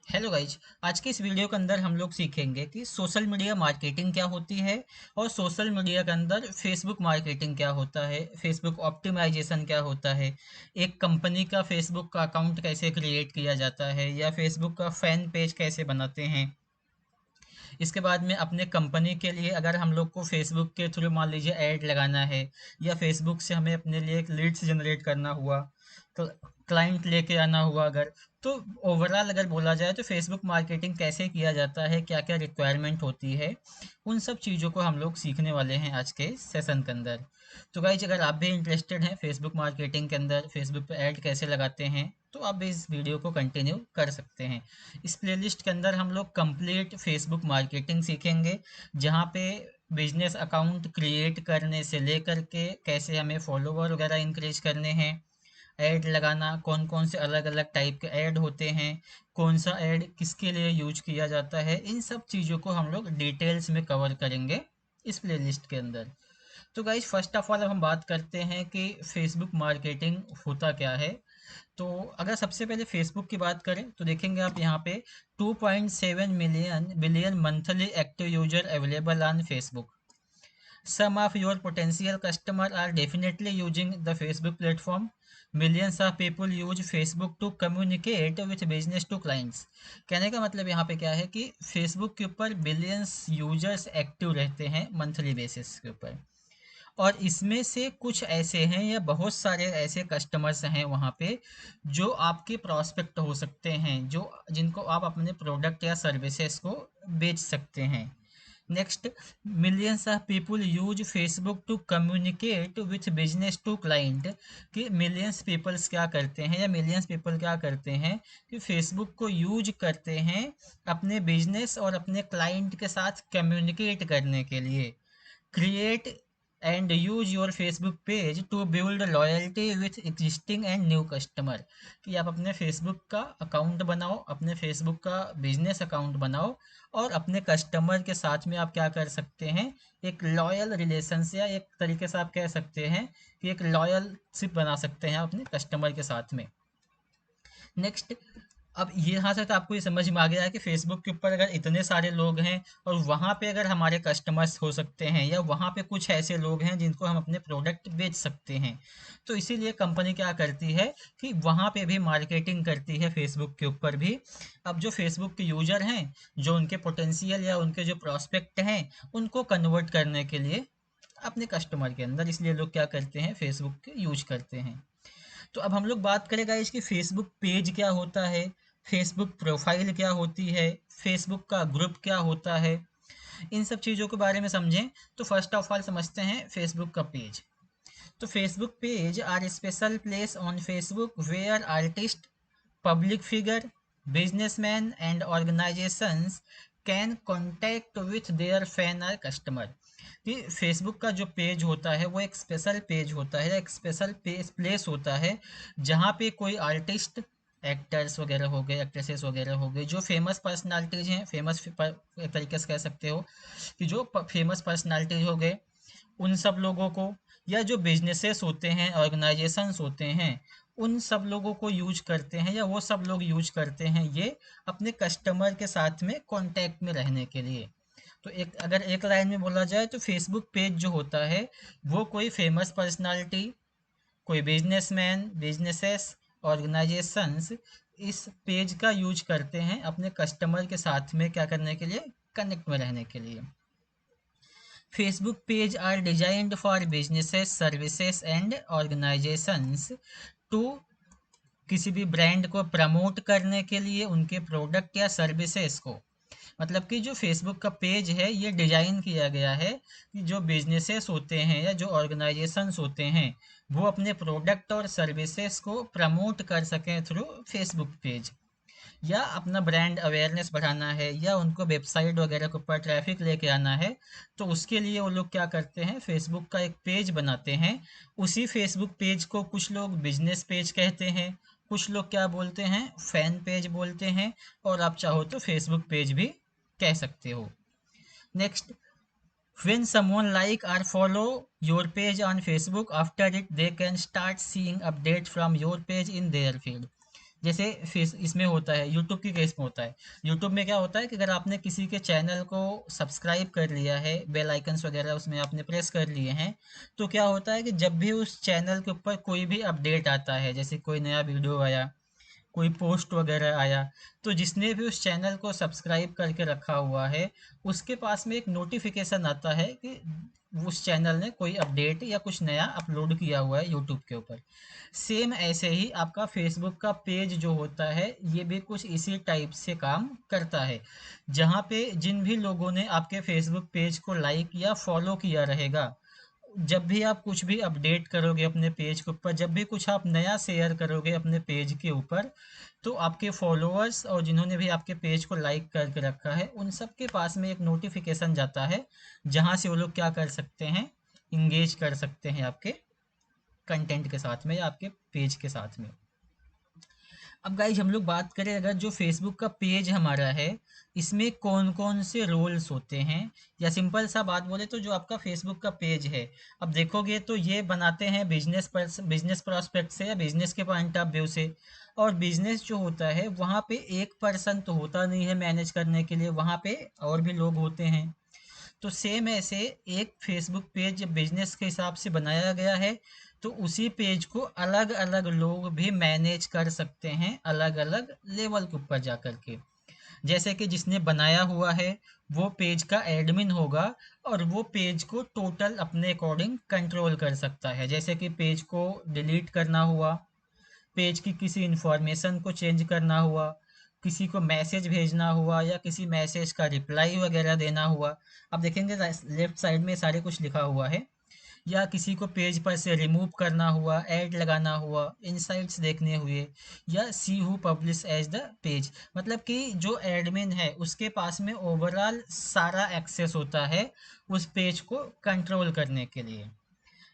Hello guys. आज के इस वीडियो के अंदर हम लोग सीखेंगे कि सोशल मीडिया मार्केटिंग क्या होती है और सोशल मीडिया के अंदर फेसबुक मार्केटिंग क्या होता है, फेसबुक ऑप्टिमाइजेशन क्या होता है, एक कंपनी का फेसबुक का अकाउंट कैसे क्रिएट किया जाता है या फेसबुक का फैन पेज कैसे बनाते हैं। इसके बाद में अपने कंपनी के लिए अगर हम लोग को फेसबुक के थ्रू मान लीजिए ऐड लगाना है या फेसबुक से हमें अपने लिए एक लीड्स जनरेट करना हुआ, क्लाइंट लेके आना हुआ, अगर तो ओवरऑल अगर बोला जाए तो फेसबुक मार्केटिंग कैसे किया जाता है, क्या क्या रिक्वायरमेंट होती है, उन सब चीज़ों को हम लोग सीखने वाले हैं आज के सेशन के अंदर। तो गाइज अगर आप भी इंटरेस्टेड हैं फेसबुक मार्केटिंग के अंदर फेसबुक पे ऐड कैसे लगाते हैं तो आप भी इस वीडियो को कंटिन्यू कर सकते हैं। इस प्लेलिस्ट के अंदर हम लोग कंप्लीट फेसबुक मार्केटिंग सीखेंगे, जहाँ पे बिजनेस अकाउंट क्रिएट करने से लेकर के कैसे हमें फॉलोवर वगैरह इंक्रीज करने हैं, ऐड लगाना, कौन कौन से अलग अलग टाइप के ऐड होते हैं, कौन सा ऐड किसके लिए यूज किया जाता है, इन सब चीज़ों को हम लोग डिटेल्स में कवर करेंगे इस प्लेलिस्ट के अंदर। तो गाइज फर्स्ट ऑफ ऑल अब हम बात करते हैं कि फेसबुक मार्केटिंग होता क्या है। तो अगर सबसे पहले फेसबुक की बात करें तो देखेंगे आप यहाँ पे 2.7 million billion monthly active user available on Facebook. Some of your potential customer are definitely using the Facebook platform. Millions of people use Facebook to communicate with business to clients. कहने का मतलब यहाँ पे क्या है कि फेसबुक के ऊपर बिलियंस यूजर्स एक्टिव रहते हैं मंथली बेसिस के ऊपर, और इसमें से कुछ ऐसे हैं या बहुत सारे ऐसे कस्टमर्स हैं वहाँ पे जो आपके प्रॉस्पेक्ट हो सकते हैं, जो जिनको आप अपने प्रोडक्ट या सर्विसेज को बेच सकते हैं। Next, millions of people use Facebook to communicate with business to client. कि मिलियंस पीपल्स क्या करते हैं या मिलियंस पीपल क्या करते हैं कि फेसबुक को यूज करते हैं अपने बिजनेस और अपने क्लाइंट के साथ कम्युनिकेट करने के लिए। Create and use your Facebook page to build loyalty with existing and new customer. कि आप अपने फेसबुक का अकाउंट बनाओ, अपने फेसबुक का बिजनेस अकाउंट बनाओ और अपने कस्टमर के साथ में आप क्या कर सकते हैं, एक लॉयल रिलेशन से या एक तरीके से आप कह सकते हैं कि एक लॉयलशिप बना सकते हैं अपने कस्टमर के साथ में। नेक्स्ट, अब ये यहाँ से तो आपको ये समझ में आ गया है कि फेसबुक के ऊपर अगर इतने सारे लोग हैं और वहाँ पे अगर हमारे कस्टमर्स हो सकते हैं या वहाँ पे कुछ ऐसे लोग हैं जिनको हम अपने प्रोडक्ट बेच सकते हैं, तो इसीलिए कंपनी क्या करती है कि वहाँ पे भी मार्केटिंग करती है फेसबुक के ऊपर भी। अब जो फेसबुक के यूजर हैं, जो उनके पोटेंशियल या उनके जो प्रॉस्पेक्ट हैं, उनको कन्वर्ट करने के लिए अपने कस्टमर के अंदर, इसलिए लोग क्या करते हैं, फेसबुक के यूज करते हैं। तो अब हम लोग बात करेंगे इसकी फेसबुक पेज क्या होता है, फेसबुक प्रोफाइल क्या होती है, फेसबुक का ग्रुप क्या होता है, इन सब चीज़ों के बारे में समझें। तो फर्स्ट ऑफ ऑल समझते हैं फेसबुक का पेज। तो Facebook page are special place on Facebook where artist, public figure, businessman and organisations can contact with their fan और कस्टमर। कि फेसबुक का जो पेज होता है वो एक स्पेशल पेज होता है, एक स्पेशल प्लेस होता है जहाँ पे कोई आर्टिस्ट, एक्टर्स वगैरह हो गए, एक्ट्रेसेस वगैरह हो गए, जो फेमस पर्सनालिटीज हैं, फेमस एक तरीके से कह सकते हो कि जो फेमस पर्सनालिटीज हो गए, उन सब लोगों को, या जो बिजनेसेस होते हैं, ऑर्गेनाइजेशंस होते हैं, उन सब लोगों को यूज करते हैं या वो सब लोग यूज करते हैं ये अपने कस्टमर के साथ में कांटेक्ट में रहने के लिए। तो एक अगर एक लाइन में बोला जाए तो फेसबुक पेज जो होता है वो कोई फेमस पर्सनालिटी, कोई बिजनेसमैन, बिजनेसेस, ऑर्गेनाइजेशंस इस पेज का यूज करते हैं अपने कस्टमर के साथ में क्या करने के लिए, कनेक्ट में रहने के लिए। Facebook page are designed for businesses, services and organizations to किसी भी ब्रांड को प्रमोट करने के लिए, उनके प्रोडक्ट या सर्विसेज को। मतलब कि जो फेसबुक का पेज है ये डिजाइन किया गया है कि जो बिजनेसेस होते हैं या जो ऑर्गेनाइजेशंस होते हैं वो अपने प्रोडक्ट और सर्विसेज को प्रमोट कर सकें थ्रू फेसबुक पेज, या अपना ब्रांड अवेयरनेस बढ़ाना है या उनको वेबसाइट वगैरह के ऊपर ट्रैफिक लेके आना है, तो उसके लिए वो लोग क्या करते हैं, फेसबुक का एक पेज बनाते हैं। उसी फेसबुक पेज को कुछ लोग बिजनेस पेज कहते हैं, कुछ लोग क्या बोलते हैं, फैन पेज बोलते हैं, और आप चाहो तो फेसबुक पेज भी कह सकते हो। Next, when someone like or follow your page on Facebook, after it they can start seeing update from your page in their feed। जैसे फेस इसमें होता है, यूट्यूब की केस में होता है। यूट्यूब में क्या होता है कि अगर आपने किसी के चैनल को सब्सक्राइब कर लिया है, बेल आइकन्स वगैरह उसमें आपने प्रेस कर लिए हैं, तो क्या होता है कि जब भी उस चैनल के ऊपर कोई भी अपडेट आता है, जैसे कोई नया वीडियो आया, कोई पोस्ट वगैरह आया, तो जिसने भी उस चैनल को सब्सक्राइब करके रखा हुआ है, उसके पास में एक नोटिफिकेशन आता है कि उस चैनल ने कोई अपडेट या कुछ नया अपलोड किया हुआ है यूट्यूब के ऊपर। सेम ऐसे ही आपका फेसबुक का पेज जो होता है, ये भी कुछ इसी टाइप से काम करता है, जहाँ पे जिन भी लोगों ने आपके फेसबुक पेज को लाइक या फॉलो किया रहेगा, जब भी आप कुछ भी अपडेट करोगे अपने पेज के ऊपर, जब भी कुछ आप नया शेयर करोगे अपने पेज के ऊपर, तो आपके फॉलोअर्स और जिन्होंने भी आपके पेज को लाइक करके रखा है, उन सब के पास में एक नोटिफिकेशन जाता है, जहां से वो लोग क्या कर सकते हैं, इंगेज कर सकते हैं आपके कंटेंट के साथ में या आपके पेज के साथ में। अब गाइज हम लोग बात करें, अगर जो फेसबुक का पेज हमारा है, इसमें कौन कौन से रोल्स होते हैं, या सिंपल सा बात बोले तो जो आपका फेसबुक का पेज है, अब देखोगे तो ये बनाते हैं बिजनेस प्रोस्पेक्ट से या बिजनेस के पॉइंट ऑफ व्यू से। और बिजनेस जो होता है वहाँ पे एक पर्सन तो होता नहीं है मैनेज करने के लिए, वहाँ पे और भी लोग होते हैं। तो सेम ऐसे एक फेसबुक पेज बिजनेस के हिसाब से बनाया गया है, तो उसी पेज को अलग अलग लोग भी मैनेज कर सकते हैं अलग अलग लेवल के ऊपर जा कर के। जैसे कि जिसने बनाया हुआ है वो पेज का एडमिन होगा, और वो पेज को टोटल अपने अकॉर्डिंग कंट्रोल कर सकता है। जैसे कि पेज को डिलीट करना हुआ, पेज की किसी इंफॉर्मेशन को चेंज करना हुआ, किसी को मैसेज भेजना हुआ, या किसी मैसेज का रिप्लाई वगैरह देना हुआ। अब देखेंगे लेफ्ट साइड में सारे कुछ लिखा हुआ है। या किसी को पेज पर से रिमूव करना हुआ, ऐड लगाना हुआ, इनसाइट्स देखने हुए, या see who publish as the page, मतलब कि जो एडमिन है उसके पास में ओवरऑल सारा एक्सेस होता है उस पेज को कंट्रोल करने के लिए।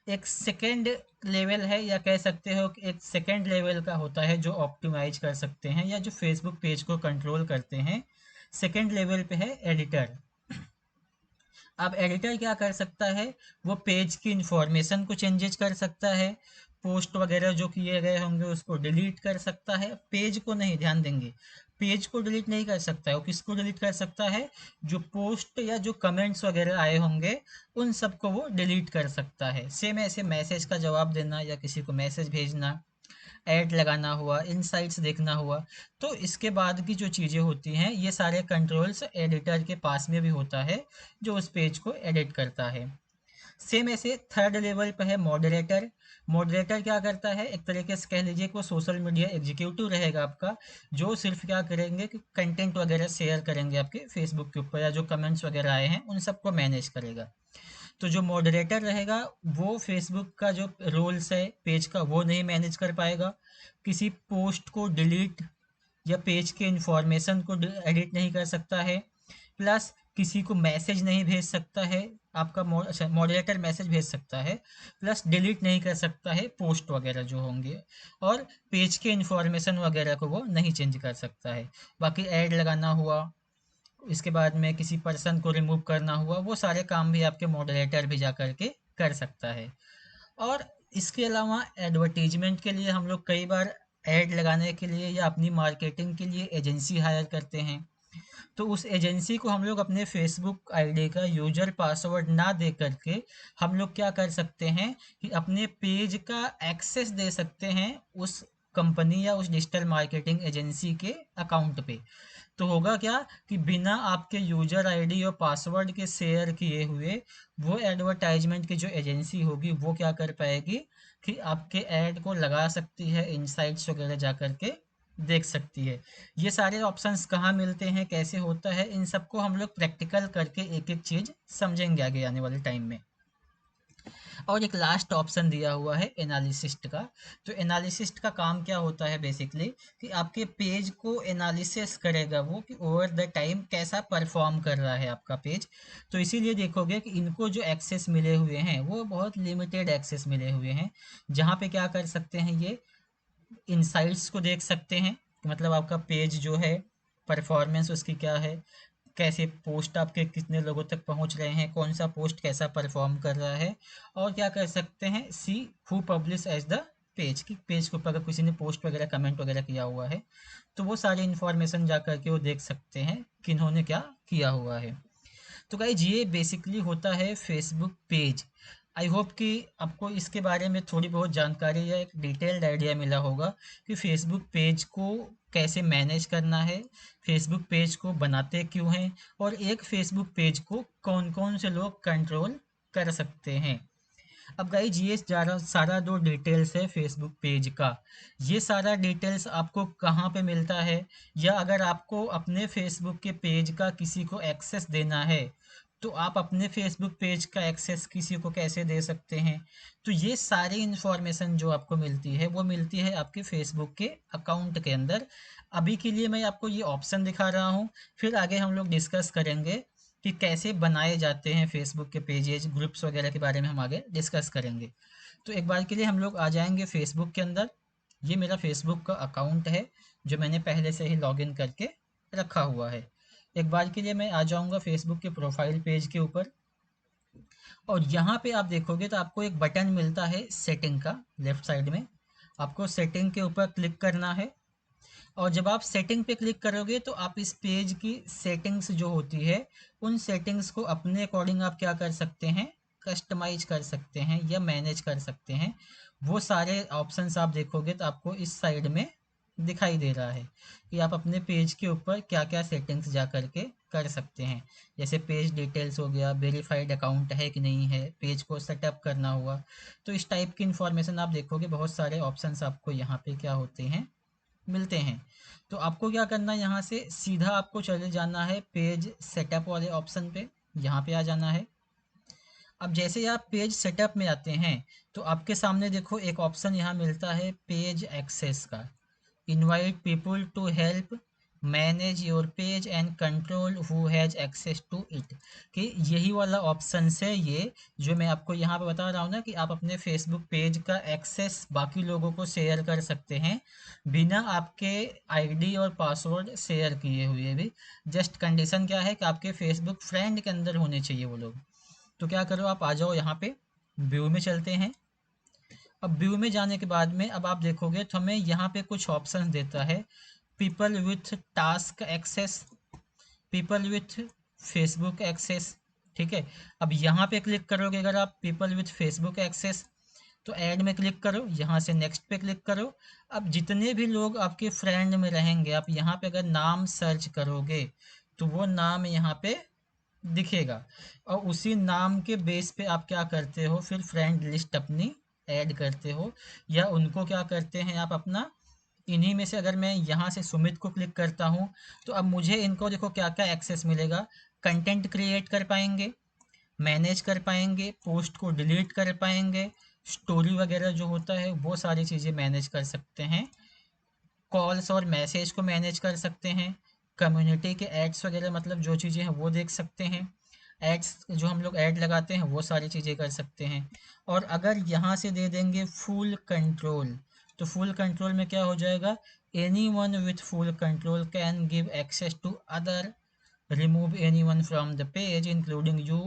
एक सेकेंड लेवल है, या कह सकते हो कि एक सेकेंड लेवल का होता है जो ऑप्टिमाइज कर सकते हैं या जो फेसबुक पेज को कंट्रोल करते हैं। सेकेंड लेवल पे है एडिटर। अब एडिटर क्या कर सकता है, वो पेज की इंफॉर्मेशन को चेंजेस कर सकता है, पोस्ट वगैरह जो किए गए होंगे उसको डिलीट कर सकता है, पेज को नहीं, ध्यान देंगे, पेज को डिलीट नहीं कर सकता है। वो किसको डिलीट कर सकता है, जो पोस्ट या जो कमेंट्स वगैरह आए होंगे उन सबको वो डिलीट कर सकता है। सेम ऐसे मैसेज का जवाब देना या किसी को मैसेज भेजना, ऐड लगाना हुआ, इनसाइट्स देखना हुआ। तो इसके बाद की जो चीज़ें होती हैं ये सारे कंट्रोल्स एडिटर के पास में भी होता है, जो उस पेज को एडिट करता है। सेम ऐसे थर्ड लेवल पे है मॉडरेटर। मॉडरेटर क्या करता है, एक तरीके से कह लीजिए कि वो सोशल मीडिया एग्जीक्यूटिव रहेगा आपका, जो सिर्फ क्या करेंगे कि कंटेंट वगैरह शेयर करेंगे आपके फेसबुक के ऊपर, या जो कमेंट्स वगैरह आए हैं उन सबको मैनेज करेगा। तो जो मॉडरेटर रहेगा वो फेसबुक का जो रोल्स है पेज का वो नहीं मैनेज कर पाएगा, किसी पोस्ट को डिलीट या पेज के इंफॉर्मेशन को एडिट नहीं कर सकता है, प्लस किसी को मैसेज नहीं भेज सकता है। आपका अच्छा मॉडरेटर मैसेज भेज सकता है, प्लस डिलीट नहीं कर सकता है पोस्ट वगैरह जो होंगे, और पेज के इंफॉर्मेशन वगैरह को वो नहीं चेंज कर सकता है। बाकी ऐड लगाना हुआ, इसके बाद में किसी पर्सन को रिमूव करना हुआ, वो सारे काम भी आपके मॉडरेटर भी जा करके कर सकता है। और इसके अलावा एडवर्टीजमेंट के लिए हम लोग कई बार ऐड लगाने के लिए या अपनी मार्केटिंग के लिए एजेंसी हायर करते हैं। तो उस एजेंसी को हम लोग अपने फेसबुक आईडी का यूजर पासवर्ड ना दे करके हम लोग क्या कर सकते हैं कि अपने पेज का एक्सेस दे सकते हैं उस कंपनी या उस डिजिटल मार्केटिंग एजेंसी के अकाउंट पे। तो होगा क्या कि बिना आपके यूजर आईडी और पासवर्ड के शेयर किए हुए वो एडवर्टाइजमेंट की जो एजेंसी होगी वो क्या कर पाएगी कि आपके ऐड को लगा सकती है, इनसाइट्स वगैरह जा करके देख सकती है। ये सारे ऑप्शंस कहाँ मिलते हैं, कैसे होता है, इन सबको हम लोग प्रैक्टिकल करके एक एक चीज़ समझेंगे आगे आने वाले टाइम में। और एक लास्ट ऑप्शन दिया हुआ है एनालिसिस्ट का। तो एनालिसिस्ट का काम क्या होता है बेसिकली, कि आपके पेज को एनालिसिस करेगा वो कि ओवर द टाइम कैसा परफॉर्म कर रहा है आपका पेज। तो इसीलिए देखोगे कि इनको जो एक्सेस मिले हुए हैं वो बहुत लिमिटेड एक्सेस मिले हुए हैं, जहाँ पे क्या कर सकते हैं ये इनसाइट्स को देख सकते हैं कि मतलब आपका पेज जो है परफॉर्मेंस उसकी क्या है, कैसे पोस्ट आपके कितने लोगों तक पहुंच रहे हैं, कौन सा पोस्ट कैसा परफॉर्म कर रहा है। और क्या कर सकते हैं, see who publish as the page की, पेज के ऊपर अगर किसी ने पोस्ट वगैरह कमेंट वगैरह किया हुआ है तो वो सारी इन्फॉर्मेशन जा करके वो देख सकते हैं कि इन्होंने क्या किया हुआ है। तो गाइज ये बेसिकली होता है फेसबुक पेज। आई होप कि आपको इसके बारे में थोड़ी बहुत जानकारी या एक डिटेल्ड आइडिया मिला होगा कि फेसबुक पेज को कैसे मैनेज करना है, फेसबुक पेज को बनाते क्यों हैं, और एक फेसबुक पेज को कौन कौन से लोग कंट्रोल कर सकते हैं। अब गाइज ये सारा सारा जो डिटेल्स है फेसबुक पेज का, ये सारा डिटेल्स आपको कहाँ पे मिलता है, या अगर आपको अपने फेसबुक के पेज का किसी को एक्सेस देना है तो आप अपने फेसबुक पेज का एक्सेस किसी को कैसे दे सकते हैं। तो ये सारी इन्फॉर्मेशन जो आपको मिलती है वो मिलती है आपके फेसबुक के अकाउंट के अंदर। अभी के लिए मैं आपको ये ऑप्शन दिखा रहा हूँ, फिर आगे हम लोग डिस्कस करेंगे कि कैसे बनाए जाते हैं फेसबुक के पेजेज, ग्रुप्स वगैरह के बारे में हम आगे डिस्कस करेंगे। तो एक बार के लिए हम लोग आ जाएंगे फेसबुक के अंदर। ये मेरा फेसबुक का अकाउंट है जो मैंने पहले से ही लॉगिन करके रखा हुआ है। एक बार के लिए मैं आ जाऊंगा फेसबुक के प्रोफाइल पेज के ऊपर, और यहाँ पे आप देखोगे तो आपको एक बटन मिलता है सेटिंग का, लेफ्ट साइड में आपको सेटिंग के ऊपर क्लिक करना है। और जब आप सेटिंग पे क्लिक करोगे तो आप इस पेज की सेटिंग्स जो होती है उन सेटिंग्स को अपने अकॉर्डिंग आप क्या कर सकते हैं, कस्टमाइज कर सकते हैं या मैनेज कर सकते हैं। वो सारे ऑप्शंस आप देखोगे तो आपको इस साइड में दिखाई दे रहा है कि आप अपने पेज के ऊपर क्या क्या सेटिंग्स जा करके कर सकते हैं। जैसे पेज डिटेल्स हो गया, वेरीफाइड अकाउंट है कि नहीं है, पेज को सेटअप करना हुआ, तो इस टाइप की इन्फॉर्मेशन आप देखोगे बहुत सारे ऑप्शंस आपको यहाँ पे क्या होते हैं, मिलते हैं। तो आपको क्या करना है, यहाँ से सीधा आपको चले जाना है पेज सेटअप वाले ऑप्शन पे, यहाँ पे आ जाना है। अब जैसे ही आप पेज सेटअप में आते हैं तो आपके सामने देखो एक ऑप्शन यहाँ मिलता है पेज एक्सेस का, invite people to help manage your page and control who has access to it. कि यही वाला ऑप्शन है ये जो मैं आपको यहाँ पे बता रहा हूँ ना, कि आप अपने फेसबुक पेज का एक्सेस बाकी लोगों को शेयर कर सकते हैं बिना आपके आईडी और पासवर्ड शेयर किए हुए भी। जस्ट कंडीशन क्या है कि आपके फेसबुक फ्रेंड के अंदर होने चाहिए वो लोग। तो क्या करो, आप आ जाओ यहाँ पे, व्यू में चलते हैं। अब व्यू में जाने के बाद में अब आप देखोगे तो हमें यहाँ पे कुछ ऑप्शंस देता है, people with task access, people with Facebook access. ठीक है, अब यहाँ पे क्लिक करोगे अगर आप पीपल विथ फेसबुक एक्सेस, तो ऐड में क्लिक करो, यहाँ से नेक्स्ट पे क्लिक करो। अब जितने भी लोग आपके फ्रेंड में रहेंगे आप यहाँ पे अगर नाम सर्च करोगे तो वो नाम यहाँ पे दिखेगा, और उसी नाम के बेस पे आप क्या करते हो, फिर फ्रेंड लिस्ट अपनी ऐड करते हो, या उनको क्या करते हैं आप अपना, इन्हीं में से अगर मैं यहाँ से सुमित को क्लिक करता हूँ तो अब मुझे इनको देखो क्या क्या एक्सेस मिलेगा, कंटेंट क्रिएट कर पाएंगे, मैनेज कर पाएंगे, पोस्ट को डिलीट कर पाएंगे, स्टोरी वगैरह जो होता है वो सारी चीज़ें मैनेज कर सकते हैं, कॉल्स और मैसेज को मैनेज कर सकते हैं, कम्युनिटी के एड्स वगैरह मतलब जो चीज़ें हैं वो देख सकते हैं, एड्स जो हम लोग ऐड लगाते हैं वो सारी चीज़ें कर सकते हैं। और अगर यहाँ से दे देंगे फुल कंट्रोल, तो फुल कंट्रोल में क्या हो जाएगा, anyone with full control can give access to other, remove anyone from the page including you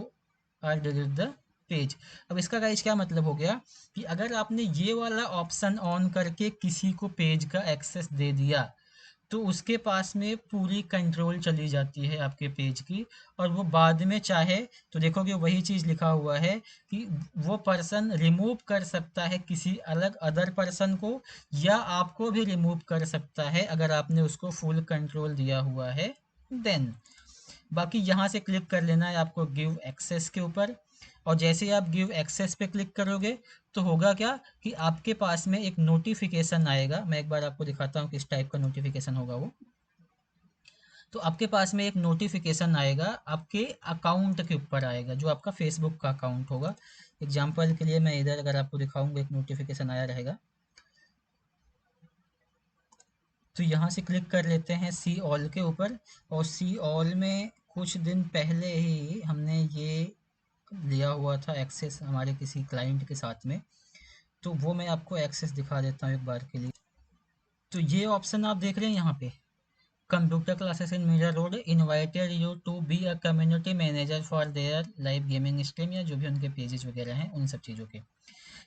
और डिलीट द पेज। अब इसका गाइस क्या मतलब हो गया कि अगर आपने ये वाला ऑप्शन ऑन करके किसी को पेज का एक्सेस दे दिया तो उसके पास में पूरी कंट्रोल चली जाती है आपके पेज की, और वो बाद में चाहे तो देखोगे वही चीज़ लिखा हुआ है कि वो पर्सन रिमूव कर सकता है किसी अलग अदर पर्सन को, या आपको भी रिमूव कर सकता है अगर आपने उसको फुल कंट्रोल दिया हुआ है देन। बाकी यहाँ से क्लिक कर लेना है आपको गिव एक्सेस के ऊपर, और जैसे ही आप गिव एक्सेस पे क्लिक करोगे तो होगा क्या कि आपके पास में एक नोटिफिकेशन आएगा। मैं एक बार आपको दिखाता हूँ किस टाइप का नोटिफिकेशन होगा वो। तो आपके पास में एक नोटिफिकेशन आएगा, आपके अकाउंट के ऊपर आएगा जो आपका फेसबुक का अकाउंट होगा। एग्जाम्पल के लिए मैं इधर अगर आपको दिखाऊंगा, एक नोटिफिकेशन आया रहेगा, तो यहाँ से क्लिक कर लेते हैं सी ऑल के ऊपर, और सी ऑल में कुछ दिन पहले ही हमने ये लिया हुआ था एक्सेस हमारे किसी क्लाइंट के साथ में, तो वो मैं आपको एक्सेस दिखा देता हूँ एक बार के लिए। तो ये ऑप्शन आप देख रहे हैं यहाँ पे, computer classes in Mira Road invited you to be a community manager for their live gaming stream, या जो भी उनके पेजेस वगैरह हैं उन सब चीज़ों के।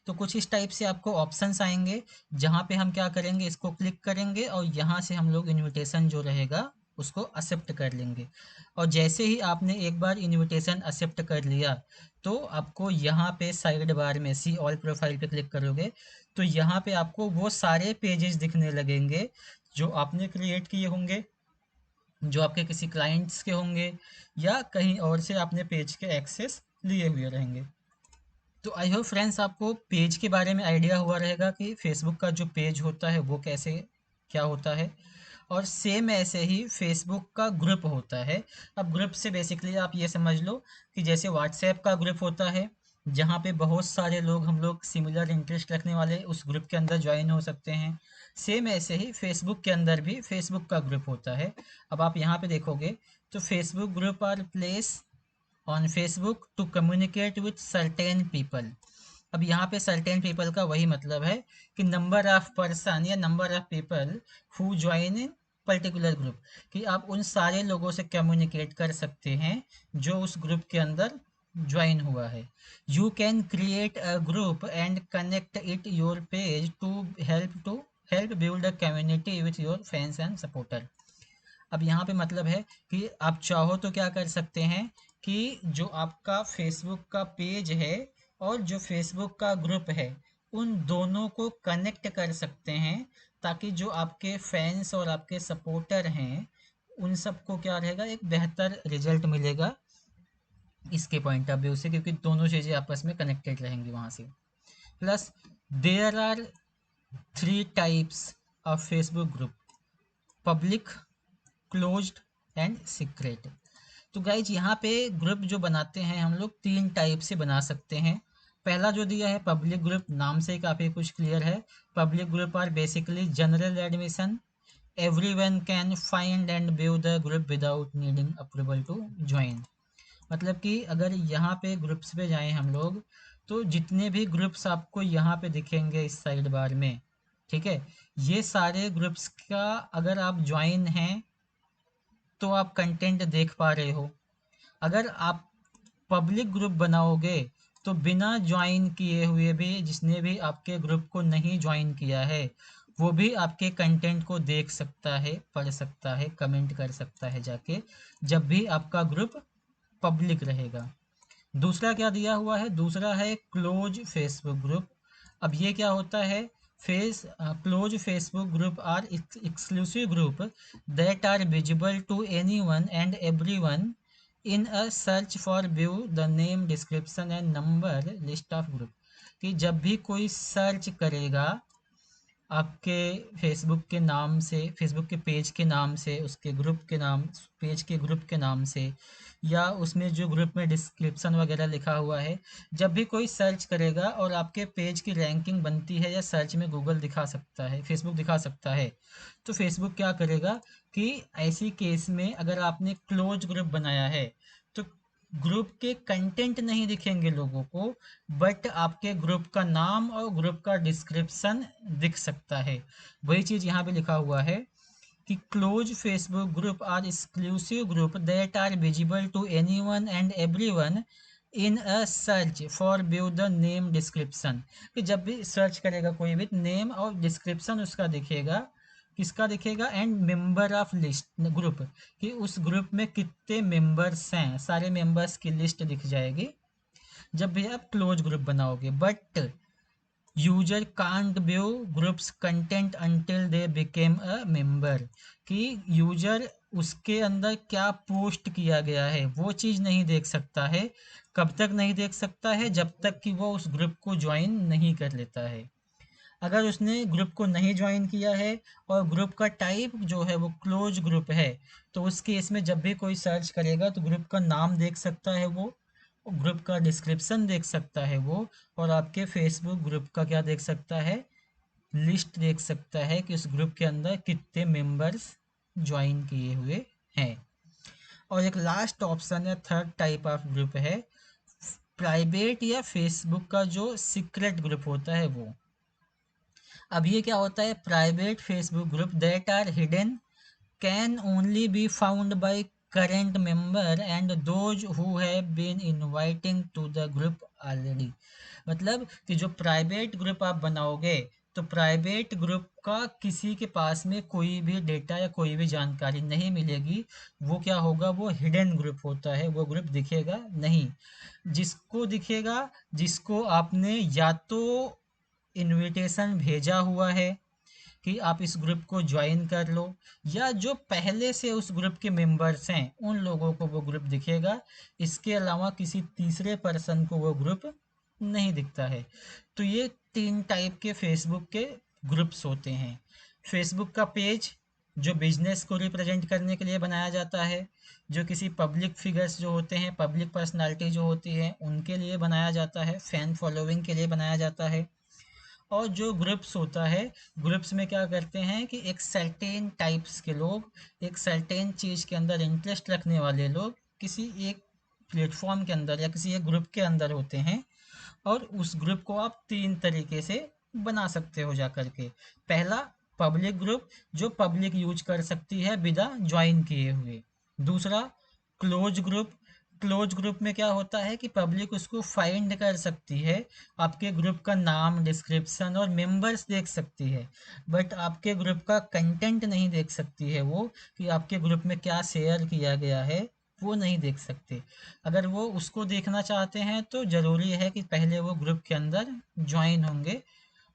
तो कुछ इस टाइप से आपको ऑप्शंस आएंगे, जहाँ पे हम क्या करेंगे, इसको क्लिक करेंगे और यहाँ से हम लोग इनविटेशन जो रहेगा उसको एक्सेप्ट कर लेंगे। और जैसे ही आपने एक बार इनविटेशन एक्सेप्ट कर लिया, तो आपको यहाँ पे साइड बार में सी ऑल प्रोफाइल पे क्लिक करोगे, तो यहाँ पे आपको वो सारे पेजेस दिखने लगेंगे जो आपने क्रिएट किए होंगे, जो आपके किसी क्लाइंट्स के होंगे, या कहीं और से आपने पेज के एक्सेस लिए हुए रहेंगे। तो आई होप फ्रेंड्स आपको पेज के बारे में आइडिया हुआ रहेगा कि फेसबुक का जो पेज होता है वो कैसे क्या होता है। और सेम ऐसे ही फेसबुक का ग्रुप होता है। अब ग्रुप से बेसिकली आप ये समझ लो कि जैसे व्हाट्सएप का ग्रुप होता है, जहाँ पे बहुत सारे लोग, हम लोग सिमिलर इंटरेस्ट रखने वाले उस ग्रुप के अंदर ज्वाइन हो सकते हैं। सेम ऐसे ही फेसबुक के अंदर भी फेसबुक का ग्रुप होता है। अब आप यहाँ पे देखोगे तो Facebook group are place on Facebook to communicate with certain people. अब यहाँ पे सर्टेन पीपल का वही मतलब है कि नंबर ऑफ पर्सन या number of people who join in particular group, कि आप उन सारे लोगों से कम्युनिकेट कर सकते हैं जो उस ग्रुप के अंदर ज्वाइन हुआ है। You can create a group and connect it your page to help build a community with your fans and supporter. अब यहाँ पे मतलब है कि आप चाहो तो क्या कर सकते हैं कि जो आपका फेसबुक का पेज है और जो फेसबुक का ग्रुप है, उन दोनों को कनेक्ट कर सकते हैं, ताकि जो आपके फैंस और आपके सपोर्टर हैं उन सबको क्या रहेगा, एक बेहतर रिजल्ट मिलेगा इसके पॉइंट ऑफ व्यू से, क्योंकि दोनों चीज़ें आपस में कनेक्टेड रहेंगी वहाँ से। Plus there are 3 types of Facebook group: public, closed and secret. तो गाइज यहाँ पे ग्रुप जो बनाते हैं हम लोग 3 टाइप से बना सकते हैं। पहला जो दिया है पब्लिक ग्रुप, नाम से ही काफ़ी कुछ क्लियर है। Public group are basically general admission, everyone can find and view the group without needing approval to join. मतलब कि अगर यहाँ पे ग्रुप्स पे जाएं हम लोग, तो जितने भी ग्रुप्स आपको यहाँ पे दिखेंगे इस साइड बार में, ठीक है, ये सारे ग्रुप्स का अगर आप ज्वाइन हैं तो आप कंटेंट देख पा रहे हो। अगर आप पब्लिक ग्रुप बनाओगे तो बिना ज्वाइन किए हुए भी, जिसने भी आपके ग्रुप को नहीं ज्वाइन किया है, वो भी आपके कंटेंट को देख सकता है, पढ़ सकता है, कमेंट कर सकता है जाके, जब भी आपका ग्रुप पब्लिक रहेगा। दूसरा क्या दिया हुआ है, दूसरा है क्लोज फेसबुक ग्रुप। अब ये क्या होता है, close Facebook group are exclusive group that are visible to anyone and everyone in a search for view the name description and number list of group. कि जब भी कोई सर्च करेगा आपके फेसबुक के नाम से, फेसबुक के पेज के नाम से, उसके ग्रुप के नाम, पेज के ग्रुप के नाम से, या उसमें जो ग्रुप में डिस्क्रिप्शन वगैरह लिखा हुआ है, जब भी कोई सर्च करेगा और आपके पेज की रैंकिंग बनती है या सर्च में गूगल दिखा सकता है, फेसबुक दिखा सकता है, तो फेसबुक क्या करेगा कि ऐसी केस में अगर आपने क्लोज ग्रुप बनाया है, तो ग्रुप के कंटेंट नहीं दिखेंगे लोगों को, बट आपके ग्रुप का नाम और ग्रुप का डिस्क्रिप्शन दिख सकता है। वही चीज़ यहाँ पे लिखा हुआ है कि close Facebook group are exclusive group that are visible to anyone and everyone in a search for view the name description. कि जब भी सर्च करेगा कोई भी, नेम और डिस्क्रिप्शन उसका दिखेगा, किसका दिखेगा, and member of list group, कि उस ग्रुप में कितने मेंबर्स हैं, सारे मेंबर्स की लिस्ट दिख जाएगी जब भी आप क्लोज ग्रुप बनाओगे। But user can't view groups content until they became a member. कि यूजर उसके अंदर क्या पोस्ट किया गया है वो चीज़ नहीं देख सकता है। कब तक नहीं देख सकता है, जब तक कि वो उस ग्रुप को ज्वाइन नहीं कर लेता है। अगर उसने ग्रुप को नहीं ज्वाइन किया है और ग्रुप का टाइप जो है वो क्लोज ग्रुप है, तो उस केस में जब भी कोई सर्च करेगा तो ग्रुप का नाम देख सकता है वो, ग्रुप का डिस्क्रिप्शन देख सकता है वो, और आपके फेसबुक ग्रुप का क्या देख सकता है, लिस्ट देख सकता है कि उस ग्रुप के अंदर कितने मेंबर्स ज्वाइन किए हुए हैं। और एक लास्ट ऑप्शन है, थर्ड टाइप ऑफ ग्रुप है प्राइवेट या फेसबुक का जो सीक्रेट ग्रुप होता है वो। अब ये क्या होता है, private Facebook group that are hidden can only be found by current member and those who have been inviting to the group already। मतलब कि जो प्राइवेट ग्रुप आप बनाओगे तो प्राइवेट ग्रुप का किसी के पास में कोई भी डेटा या कोई भी जानकारी नहीं मिलेगी। वो क्या होगा, वो हिडन ग्रुप होता है, वो ग्रुप दिखेगा नहीं। जिसको दिखेगा, जिसको आपने या तो इनविटेशन भेजा हुआ है कि आप इस ग्रुप को ज्वाइन कर लो, या जो पहले से उस ग्रुप के मेंबर्स हैं उन लोगों को वो ग्रुप दिखेगा। इसके अलावा किसी तीसरे पर्सन को वो ग्रुप नहीं दिखता है। तो ये 3 टाइप के फेसबुक के ग्रुप्स होते हैं। फेसबुक का पेज जो बिजनेस को रिप्रेजेंट करने के लिए बनाया जाता है, जो किसी पब्लिक फिगर्स जो होते हैं, पब्लिक पर्सनालिटी जो होती है उनके लिए बनाया जाता है, फैन फॉलोइंग के लिए बनाया जाता है। और जो ग्रुप्स होता है, ग्रुप्स में क्या करते हैं कि एक सर्टेन टाइप्स के लोग, एक सर्टेन चीज़ के अंदर इंटरेस्ट रखने वाले लोग किसी एक प्लेटफॉर्म के अंदर या किसी एक ग्रुप के अंदर होते हैं। और उस ग्रुप को आप 3 तरीके से बना सकते हो जा करके। पहला, पब्लिक ग्रुप जो पब्लिक यूज कर सकती है बिना ज्वाइन किए हुए। दूसरा, क्लोज ग्रुप। क्लोज ग्रुप में क्या होता है कि पब्लिक उसको फाइंड कर सकती है, आपके ग्रुप का नाम, डिस्क्रिप्शन और मेंबर्स देख सकती है, बट आपके ग्रुप का कंटेंट नहीं देख सकती है। वो कि आपके ग्रुप में क्या शेयर किया गया है वो नहीं देख सकते। अगर वो उसको देखना चाहते हैं तो ज़रूरी है कि पहले वो ग्रुप के अंदर ज्वाइन होंगे।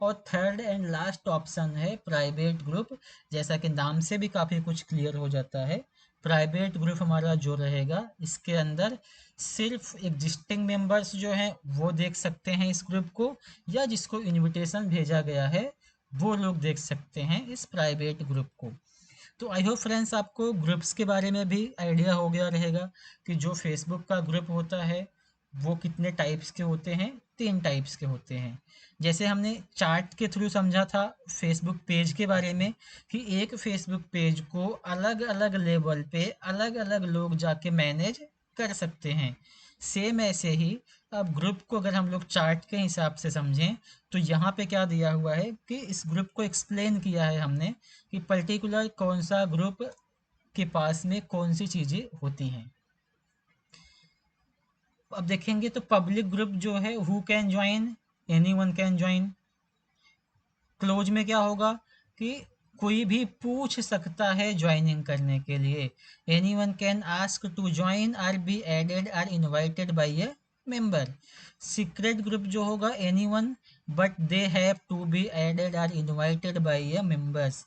और थर्ड एंड लास्ट ऑप्शन है प्राइवेट ग्रुप। जैसा कि नाम से भी काफ़ी कुछ क्लियर हो जाता है, प्राइवेट ग्रुप हमारा जो रहेगा इसके अंदर सिर्फ एग्जिस्टिंग मेंबर्स जो हैं वो देख सकते हैं इस ग्रुप को, या जिसको इनविटेशन भेजा गया है वो लोग देख सकते हैं इस प्राइवेट ग्रुप को। तो आई होप फ्रेंड्स आपको ग्रुप्स के बारे में भी आइडिया हो गया रहेगा कि जो फेसबुक का ग्रुप होता है वो कितने टाइप्स के होते हैं। 3 टाइप्स के होते हैं। जैसे हमने चार्ट के थ्रू समझा था फेसबुक पेज के बारे में कि एक फेसबुक पेज को अलग अलग लेवल पे अलग अलग लोग जाके मैनेज कर सकते हैं। सेम ऐसे ही अब ग्रुप को अगर हम लोग चार्ट के हिसाब से समझें तो यहाँ पे क्या दिया हुआ है कि इस ग्रुप को एक्सप्लेन किया है हमने कि पर्टिकुलर कौन सा ग्रुप के पास में कौन सी चीज़ें होती हैं। अब देखेंगे तो पब्लिक ग्रुप जो है who can join, anyone can join. Close में क्या होगा कि कोई भी पूछ सकता है ज्वाइनिंग करने के लिए, anyone can ask to join or be added or invited by a member. Secret group जो होगा anyone but they have to be added or invited by a members.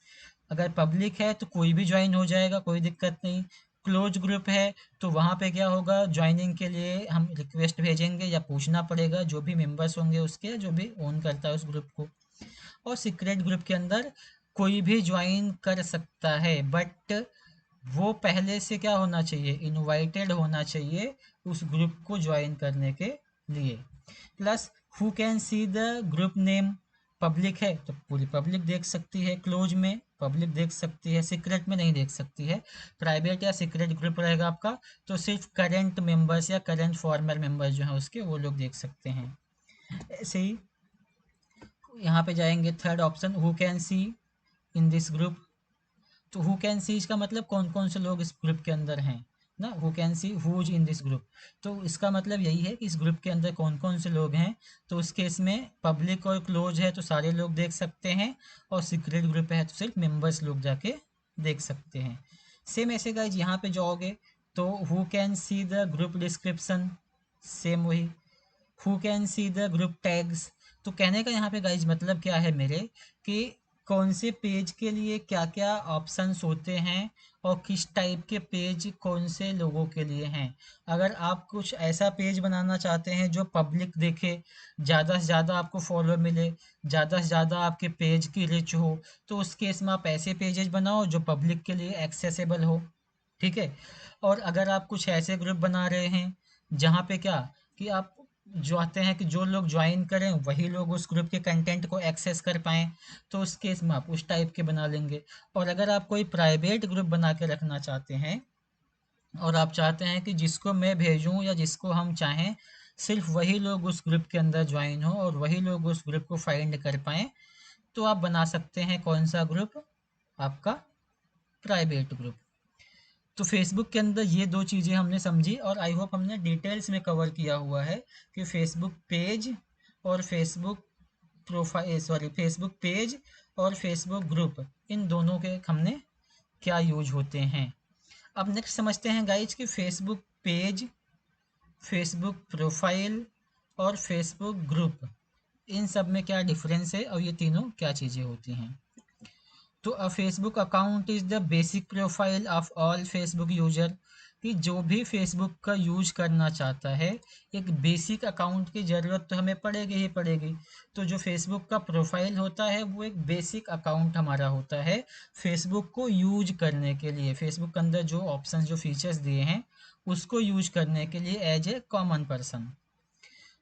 अगर पब्लिक है तो कोई भी ज्वाइन हो जाएगा, कोई दिक्कत नहीं। क्लोज ग्रुप है तो वहाँ पे क्या होगा, ज्वाइनिंग के लिए हम रिक्वेस्ट भेजेंगे या पूछना पड़ेगा जो भी मेंबर्स होंगे उसके, जो भी ओन करता है उस ग्रुप को। और सीक्रेट ग्रुप के अंदर कोई भी ज्वाइन कर सकता है बट वो पहले से क्या होना चाहिए, इनवाइटेड होना चाहिए उस ग्रुप को ज्वाइन करने के लिए। Plus who can see the group name. Public है तो पूरी पब्लिक देख सकती है, क्लोज में पब्लिक देख सकती है, सीक्रेट में नहीं देख सकती है। प्राइवेट या सीक्रेट ग्रुप रहेगा आपका तो सिर्फ करंट मेंबर्स या करंट फॉर्मर मेंबर्स जो हैं उसके वो लोग देख सकते हैं। ऐसे ही यहाँ पे जाएंगे third option who can C in this group. तो हु कैन सी इसका मतलब कौन कौन से लोग इस ग्रुप के अंदर हैं ना, who can C who's in this group. तो इसका मतलब यही है कि इस ग्रुप के अंदर कौन कौन से लोग हैं। तो उस केस में पब्लिक और क्लोज है तो सारे लोग देख सकते हैं, और सीक्रेट ग्रुप है तो सिर्फ मेंबर्स लोग जाके देख सकते हैं। सेम ऐसे गाइज यहाँ पे जाओगे तो who can see the group description, same वही who can see the group tags. तो कहने का यहाँ पे गाइज मतलब क्या है मेरे कि कौन से पेज के लिए क्या क्या ऑप्शंस होते हैं और किस टाइप के पेज कौन से लोगों के लिए हैं। अगर आप कुछ ऐसा पेज बनाना चाहते हैं जो पब्लिक देखे, ज़्यादा से ज़्यादा आपको फॉलो मिले, ज़्यादा से ज़्यादा आपके पेज की रिच हो, तो उस केस में आप ऐसे पेजेस बनाओ जो पब्लिक के लिए एक्सेसिबल हो। ठीक है। और अगर आप कुछ ऐसे ग्रुप बना रहे हैं जहाँ पे क्या कि आप जो आते हैं कि जो लोग ज्वाइन करें वही लोग उस ग्रुप के कंटेंट को एक्सेस कर पाएँ, तो उस केस में आप उस टाइप के बना लेंगे। और अगर आप कोई प्राइवेट ग्रुप बना के रखना चाहते हैं और आप चाहते हैं कि जिसको मैं भेजूं या जिसको हम चाहें सिर्फ वही लोग उस ग्रुप के अंदर ज्वाइन हो और वही लोग उस ग्रुप को फाइंड कर पाएँ, तो आप बना सकते हैं कौन सा ग्रुप, आपका प्राइवेट ग्रुप। तो फेसबुक के अंदर ये दो चीज़ें हमने समझी और आई होप हमने डिटेल्स में कवर किया हुआ है कि फेसबुक पेज और फेसबुक प्रोफाइल फेसबुक पेज और फेसबुक ग्रुप, इन दोनों के हमने क्या यूज होते हैं। अब नेक्स्ट समझते हैं गाइज कि फेसबुक पेज, फेसबुक प्रोफाइल और फेसबुक ग्रुप, इन सब में क्या डिफरेंस है और ये तीनों क्या चीज़ें होती हैं। तो अ Facebook account is the basic profile of all Facebook user, कि जो भी फेसबुक का यूज करना चाहता है एक बेसिक अकाउंट की ज़रूरत तो हमें पड़ेगी ही पड़ेगी। तो जो फेसबुक का प्रोफाइल होता है वो एक बेसिक अकाउंट हमारा होता है फेसबुक को यूज करने के लिए, फेसबुक के अंदर जो ऑप्शन जो फीचर्स दिए हैं उसको यूज करने के लिए as a common person.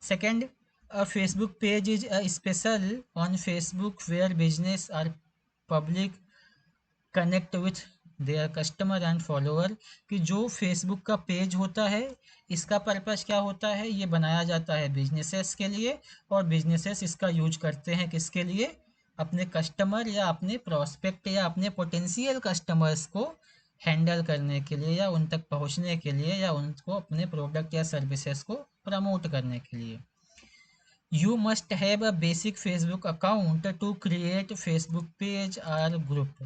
Second, a Facebook page is a special on Facebook where business or public connect with their customer and follower, कि जो फेसबुक का पेज होता है इसका पर्पस क्या होता है, ये बनाया जाता है बिजनेसेस के लिए और बिजनेसेस इसका यूज करते हैं किसके लिए, अपने कस्टमर या अपने प्रोस्पेक्ट या अपने पोटेंशियल कस्टमर्स को हैंडल करने के लिए या उन तक पहुंचने के लिए या उनको अपने प्रोडक्ट या सर्विसेज को प्रमोट करने के लिए। You must have a basic Facebook account to create Facebook page or group,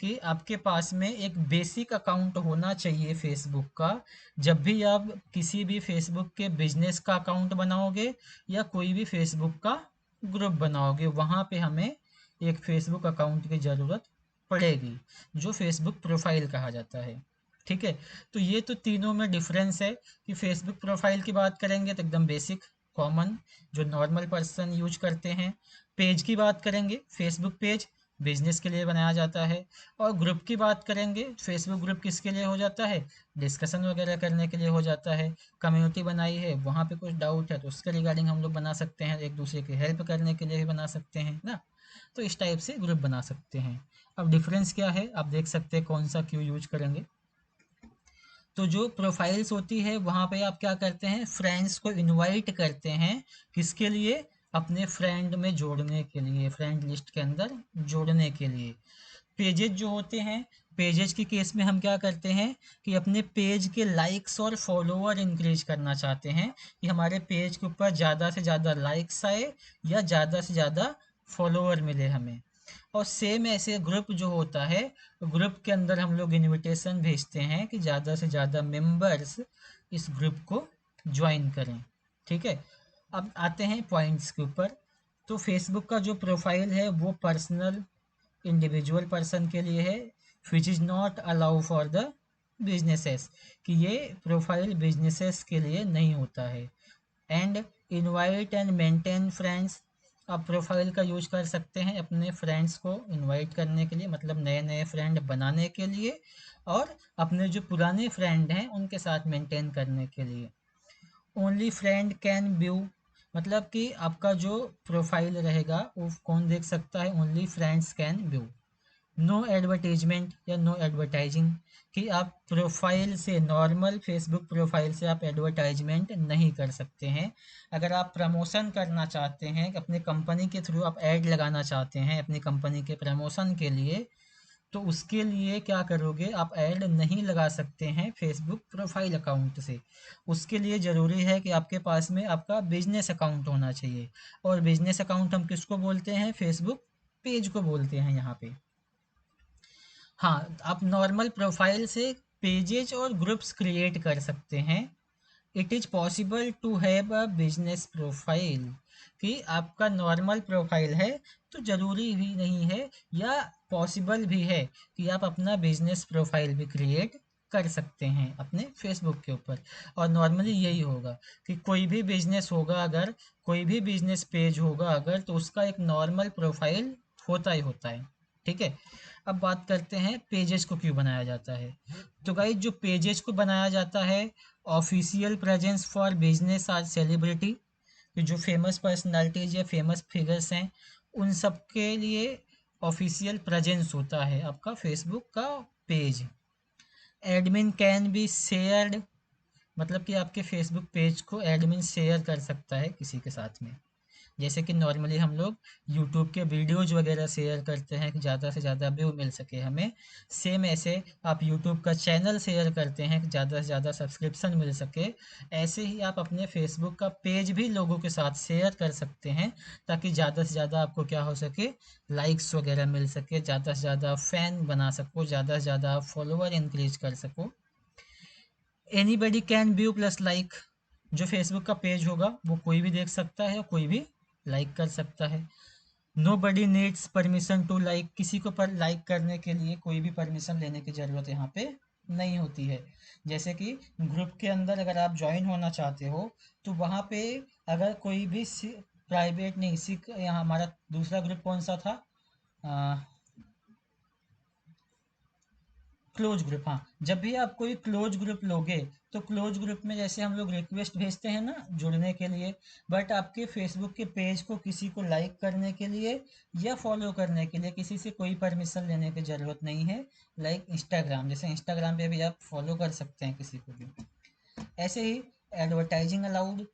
कि आपके पास में एक बेसिक अकाउंट होना चाहिए फेसबुक का। जब भी आप किसी भी फेसबुक के बिजनेस का अकाउंट बनाओगे या कोई भी फेसबुक का ग्रुप बनाओगे वहाँ पे हमें एक फेसबुक अकाउंट की ज़रूरत पड़ेगी जो फेसबुक प्रोफाइल कहा जाता है। ठीक है, तो ये तो तीनों में डिफरेंस है कि फेसबुक प्रोफाइल की बात करेंगे तो एकदम बेसिक कॉमन जो नॉर्मल पर्सन यूज करते हैं। पेज की बात करेंगे, फेसबुक पेज बिजनेस के लिए बनाया जाता है। और ग्रुप की बात करेंगे, फेसबुक ग्रुप किसके लिए हो जाता है, डिस्कशन वगैरह करने के लिए हो जाता है। कम्युनिटी बनाई है, वहाँ पे कुछ डाउट है तो उसके रिगार्डिंग हम लोग बना सकते हैं, एक दूसरे की हेल्प करने के लिए भी बना सकते हैं ना। तो इस टाइप से ग्रुप बना सकते हैं। अब डिफरेंस क्या है आप देख सकते हैं, कौन सा क्यों यूज करेंगे। तो जो प्रोफाइल्स होती है वहाँ पे आप क्या करते हैं, फ्रेंड्स को इनवाइट करते हैं, किसके लिए, अपने फ्रेंड में जोड़ने के लिए, फ्रेंड लिस्ट के अंदर जोड़ने के लिए। पेजेज जो होते हैं, पेजेज के केस में हम क्या करते हैं कि अपने पेज के लाइक्स और फॉलोअर इंक्रीज करना चाहते हैं कि हमारे पेज के ऊपर ज़्यादा से ज़्यादा लाइक्स आए या ज़्यादा से ज़्यादा फॉलोअर मिले हमें। और सेम ऐसे ग्रुप जो होता है, ग्रुप के अंदर हम लोग इनविटेशन भेजते हैं कि ज़्यादा से ज़्यादा मेंबर्स इस ग्रुप को ज्वाइन करें। ठीक है, अब आते हैं पॉइंट्स के ऊपर। तो फेसबुक का जो प्रोफाइल है वो पर्सनल इंडिविजुअल पर्सन के लिए है, which is not allow for the businesses, कि ये प्रोफाइल बिजनेसेस के लिए नहीं होता है। And invite and maintain friends, आप प्रोफाइल का यूज कर सकते हैं अपने फ्रेंड्स को इनवाइट करने के लिए, मतलब नए नए फ्रेंड बनाने के लिए और अपने जो पुराने फ्रेंड हैं उनके साथ मेंटेन करने के लिए। ओनली फ्रेंड कैन व्यू, मतलब कि आपका जो प्रोफाइल रहेगा वो कौन देख सकता है, only friends can view. No advertisement या नो एडवर्टाइजिंग, कि आप प्रोफाइल से, नॉर्मल फेसबुक प्रोफाइल से आप एडवर्टाइजमेंट नहीं कर सकते हैं। अगर आप प्रमोशन करना चाहते हैं, अपने कंपनी के थ्रू आप ऐड लगाना चाहते हैं अपनी कंपनी के प्रमोशन के लिए, तो उसके लिए क्या करोगे, आप ऐड नहीं लगा सकते हैं फेसबुक प्रोफाइल अकाउंट से। उसके लिए ज़रूरी है कि आपके पास में आपका बिजनेस अकाउंट होना चाहिए। और बिजनेस अकाउंट हम किसको बोलते हैं, फेसबुक पेज को बोलते हैं यहाँ पे। हाँ, आप नॉर्मल प्रोफाइल से पेजेज और ग्रुप्स क्रिएट कर सकते हैं। It is possible to have a business profile, कि आपका नॉर्मल प्रोफाइल है तो ज़रूरी भी नहीं है या पॉसिबल भी है कि आप अपना बिजनेस प्रोफाइल भी क्रिएट कर सकते हैं अपने फेसबुक के ऊपर। और नॉर्मली यही होगा कि कोई भी बिजनेस होगा, अगर कोई भी बिजनेस पेज होगा अगर, तो उसका एक नॉर्मल प्रोफाइल होता ही होता है। ठीक है, अब बात करते हैं पेजेस को क्यों बनाया जाता है। तो गाइस जो पेजेस को बनाया जाता है, official presence for business or celebrity, कि जो फेमस पर्सनालिटीज या फेमस फिगर्स हैं उन सब के लिए ऑफिशियल प्रेजेंस होता है आपका फेसबुक का page. Admin can be shared, मतलब कि आपके फेसबुक पेज को एडमिन शेयर कर सकता है किसी के साथ में। जैसे कि नॉर्मली हम लोग यूट्यूब के वीडियोज वगैरह शेयर करते हैं कि ज़्यादा से ज़्यादा व्यू मिल सके हमें, सेम ऐसे आप यूट्यूब का चैनल शेयर करते हैं कि ज़्यादा से ज़्यादा सब्सक्रिप्शन मिल सके। ऐसे ही आप अपने फेसबुक का पेज भी लोगों के साथ शेयर कर सकते हैं, ताकि ज़्यादा से ज़्यादा आपको क्या हो सके, लाइक्स वगैरह मिल सके, ज़्यादा से ज़्यादा फैन बना सको, ज़्यादा से ज़्यादा आप फॉलोअर इंक्रीज कर सको। Anybody can view plus like, जो फेसबुक का पेज होगा वो कोई भी देख सकता है, कोई भी लाइक कर सकता है। Nobody needs permission to like, किसी को पर लाइक करने के लिए कोई भी परमिशन लेने की ज़रूरत यहाँ पे नहीं होती है। जैसे कि ग्रुप के अंदर अगर आप ज्वाइन होना चाहते हो, तो वहाँ पे अगर कोई भी प्राइवेट नहीं, यहाँ हमारा दूसरा ग्रुप कौन सा था, क्लोज ग्रुप, हाँ, जब भी आप कोई क्लोज ग्रुप लोगे, तो क्लोज ग्रुप में जैसे हम लोग रिक्वेस्ट भेजते हैं ना जुड़ने के लिए, बट आपके फेसबुक के पेज को किसी को लाइक करने के लिए या फॉलो करने के लिए किसी से कोई परमिशन लेने की ज़रूरत नहीं है। लाइक इंस्टाग्राम, जैसे इंस्टाग्राम पे भी आप फॉलो कर सकते हैं किसी को भी। ऐसे ही एडवर्टाइजिंग अलाउड,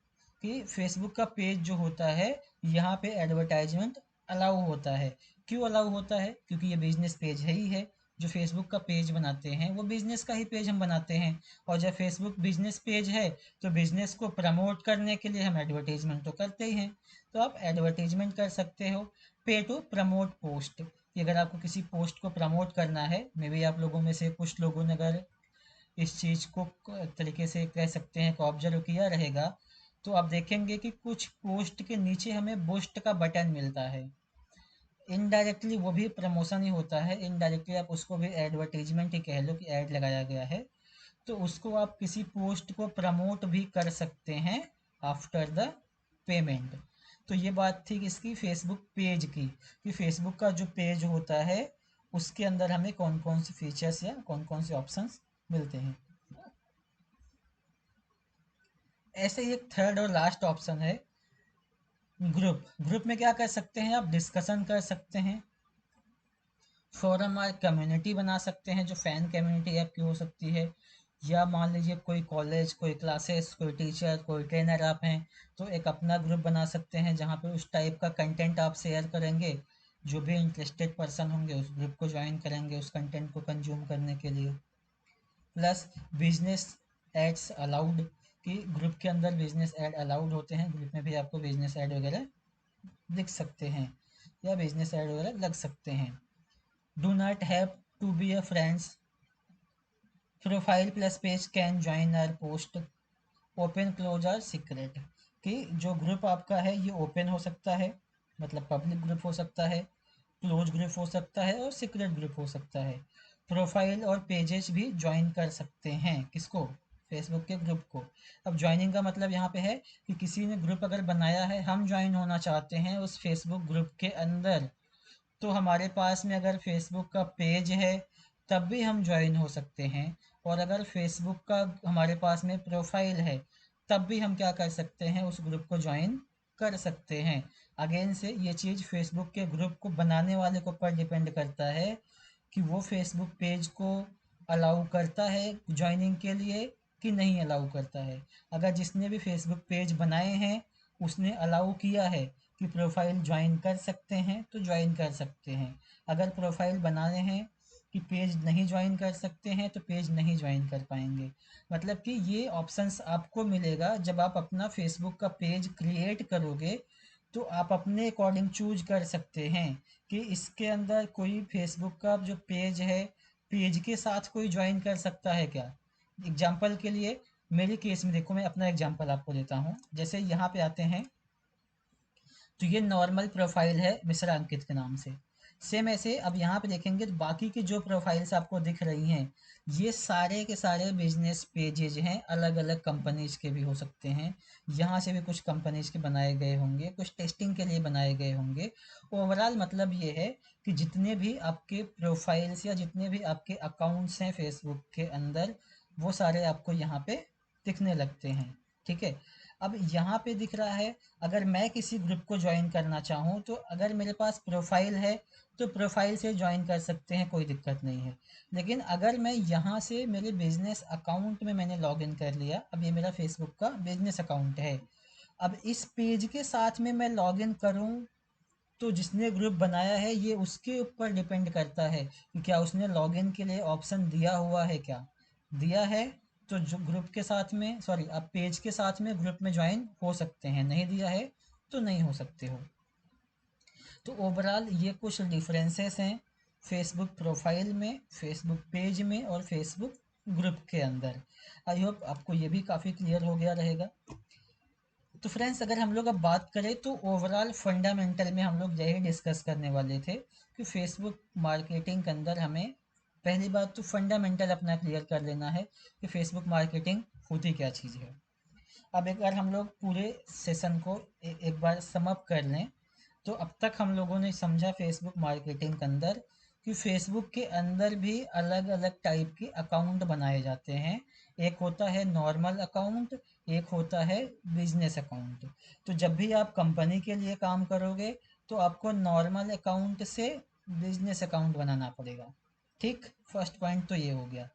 कि फेसबुक का पेज जो होता है यहाँ पे एडवर्टाइजमेंट अलाउ होता है। क्यों अलाउ होता है? क्योंकि ये बिजनेस पेज है ही है। जो फेसबुक का पेज बनाते हैं वो बिजनेस का ही पेज हम बनाते हैं, और जब फेसबुक बिजनेस पेज है तो बिजनेस को प्रमोट करने के लिए हम एडवर्टीजमेंट तो करते ही हैं। तो आप एडवर्टीजमेंट कर सकते हो। पे टू प्रमोट पोस्ट, कि अगर आपको किसी पोस्ट को प्रमोट करना है, मे बी आप लोगों में से कुछ लोगों ने अगर इस चीज़ को तरीके से कह सकते हैं कि ऑब्जर्व किया रहेगा, तो आप देखेंगे कि कुछ पोस्ट के नीचे हमें बूस्ट का बटन मिलता है। इनडायरेक्टली वो भी प्रमोशन ही होता है, इनडायरेक्टली आप उसको भी एडवर्टीजमेंट ही कह लो कि ऐड लगाया गया है। तो उसको आप किसी पोस्ट को प्रमोट भी कर सकते हैं आफ्टर द पेमेंट। तो ये बात थी इसकी फेसबुक पेज की, कि फेसबुक का जो पेज होता है उसके अंदर हमें कौन कौन से फीचर्स या कौन कौन से ऑप्शंस मिलते हैं। ऐसे ही एक थर्ड और लास्ट ऑप्शन है ग्रुप। ग्रुप में क्या कर सकते हैं, आप डिस्कशन कर सकते हैं, फोरम और कम्युनिटी बना सकते हैं, जो फैन कम्युनिटी आपकी हो सकती है। या मान लीजिए कोई कॉलेज, कोई क्लासेस, कोई टीचर, कोई ट्रेनर आप हैं, तो एक अपना ग्रुप बना सकते हैं जहाँ पे उस टाइप का कंटेंट आप शेयर करेंगे। जो भी इंटरेस्टेड पर्सन होंगे उस ग्रुप को ज्वाइन करेंगे उस कंटेंट को कंज्यूम करने के लिए। प्लस बिजनेस एड्स अलाउड, कि ग्रुप के अंदर बिजनेस ऐड अलाउड होते हैं, ग्रुप में भी आपको बिजनेस ऐड वगैरह दिख सकते हैं या बिजनेस ऐड वगैरह लग सकते हैं। Do not have to be a friends, profile plus page can join or post, open close और सीक्रेट, कि जो ग्रुप आपका है ये ओपन हो सकता है, मतलब पब्लिक ग्रुप हो सकता है, क्लोज ग्रुप हो सकता है और सीक्रेट ग्रुप हो सकता है। प्रोफाइल और पेजेस भी ज्वाइन कर सकते हैं, किसको? फेसबुक के ग्रुप को। अब ज्वाइनिंग का मतलब यहाँ पे है कि किसी ने ग्रुप अगर बनाया है, हम ज्वाइन होना चाहते हैं उस फेसबुक ग्रुप के अंदर, तो हमारे पास में अगर फेसबुक का पेज है तब भी हम ज्वाइन हो सकते हैं, और अगर फेसबुक का हमारे पास में प्रोफाइल है तब भी हम क्या कर सकते हैं, उस ग्रुप को ज्वाइन कर सकते हैं। अगेन से ये चीज़ फेसबुक के ग्रुप को बनाने वाले के ऊपर डिपेंड करता है कि वो फेसबुक पेज को अलाउ करता है ज्वाइनिंग के लिए कि नहीं अलाउ करता है। अगर जिसने भी फेसबुक पेज बनाए हैं उसने अलाउ किया है कि प्रोफाइल ज्वाइन कर सकते हैं तो ज्वाइन कर सकते हैं। अगर प्रोफाइल बनाने हैं कि पेज नहीं ज्वाइन कर सकते हैं तो पेज नहीं ज्वाइन कर पाएंगे। मतलब कि ये ऑप्शंस आपको मिलेगा जब आप अपना फेसबुक का पेज क्रिएट करोगे, तो आप अपने अकॉर्डिंग चूज कर सकते हैं कि इसके अंदर कोई फेसबुक का जो पेज है, पेज के साथ कोई ज्वाइन कर सकता है क्या। एग्जाम्पल के लिए मेरे केस में देखो, मैं अपना एग्जाम्पल आपको देता हूँ। जैसे यहाँ पे आते हैं तो ये नॉर्मल प्रोफाइल है मिश्रा अंकित के नाम से। सेम ऐसे अब यहाँ पे देखेंगे तो बाकी की जो प्रोफाइल्स आपको दिख रही हैं ये सारे के सारे बिजनेस पेजेज हैं, अलग अलग कंपनीज के भी हो सकते हैं। यहाँ से भी कुछ कंपनीज के बनाए गए होंगे, कुछ टेस्टिंग के लिए बनाए गए होंगे। ओवरऑल मतलब ये है कि जितने भी आपके प्रोफाइल्स या जितने भी आपके अकाउंट्स हैं फेसबुक के अंदर, वो सारे आपको यहाँ पे दिखने लगते हैं। ठीक है। अब यहाँ पे दिख रहा है, अगर मैं किसी ग्रुप को ज्वाइन करना चाहूँ तो अगर मेरे पास प्रोफाइल है तो प्रोफाइल से ज्वाइन कर सकते हैं, कोई दिक्कत नहीं है। लेकिन अगर मैं यहाँ से मेरे बिजनेस अकाउंट में मैंने लॉगिन कर लिया, अब ये मेरा फेसबुक का बिजनेस अकाउंट है, अब इस पेज के साथ में मैं लॉगिन करूं तो जिसने ग्रुप बनाया है ये उसके ऊपर डिपेंड करता है कि क्या उसने लॉगिन के लिए ऑप्शन दिया हुआ है, क्या दिया है तो जो ग्रुप के साथ में, सॉरी, आप पेज के साथ में ग्रुप में ज्वाइन हो सकते हैं, नहीं दिया है तो नहीं हो सकते हो। तो ओवरऑल ये कुछ डिफरेंसेस हैं फेसबुक प्रोफाइल में, फेसबुक पेज में और फेसबुक ग्रुप के अंदर। आई होप आपको ये भी काफ़ी क्लियर हो गया रहेगा। तो फ्रेंड्स, अगर हम लोग अब बात करें तो ओवरऑल फंडामेंटल में हम लोग यही डिस्कस करने वाले थे कि फेसबुक मार्केटिंग के अंदर हमें पहली बात तो फंडामेंटल अपना क्लियर कर लेना है कि फेसबुक मार्केटिंग होती क्या चीज़ है। अब एक बार हम लोग पूरे सेशन को एक बार सम अप कर लें तो अब तक हम लोगों ने समझा फेसबुक मार्केटिंग के अंदर कि फेसबुक के अंदर भी अलग अलग टाइप के अकाउंट बनाए जाते हैं। एक होता है नॉर्मल अकाउंट, एक होता है बिजनेस अकाउंट। तो जब भी आप कंपनी के लिए काम करोगे तो आपको नॉर्मल अकाउंट से बिजनेस अकाउंट बनाना पड़ेगा। ठीक, फर्स्ट पॉइंट तो ये हो गया।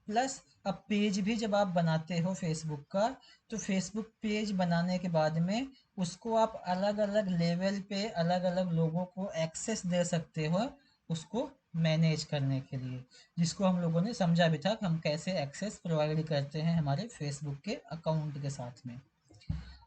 प्लस अब पेज भी जब आप बनाते हो फेसबुक का तो फेसबुक पेज बनाने के बाद में उसको आप अलग अलग लेवल पे अलग अलग लोगों को एक्सेस दे सकते हो उसको मैनेज करने के लिए, जिसको हम लोगों ने समझा भी था कि हम कैसे एक्सेस प्रोवाइड करते हैं हमारे फेसबुक के अकाउंट के साथ में।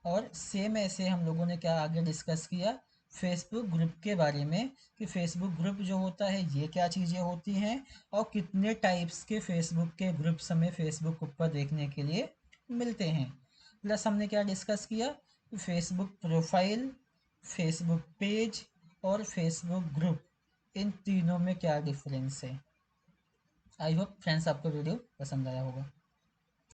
और सेम ऐसे हम लोगों ने क्या आगे डिस्कस किया फेसबुक ग्रुप के बारे में कि फेसबुक ग्रुप जो होता है ये क्या चीज़ें होती हैं और कितने टाइप्स के फेसबुक के ग्रुप्स हमें फेसबुक ऊपर देखने के लिए मिलते हैं। प्लस हमने क्या डिस्कस किया, फेसबुक प्रोफाइल, फेसबुक पेज और फेसबुक ग्रुप, इन तीनों में क्या डिफरेंस है। आई होप फ्रेंड्स आपको वीडियो पसंद आया होगा।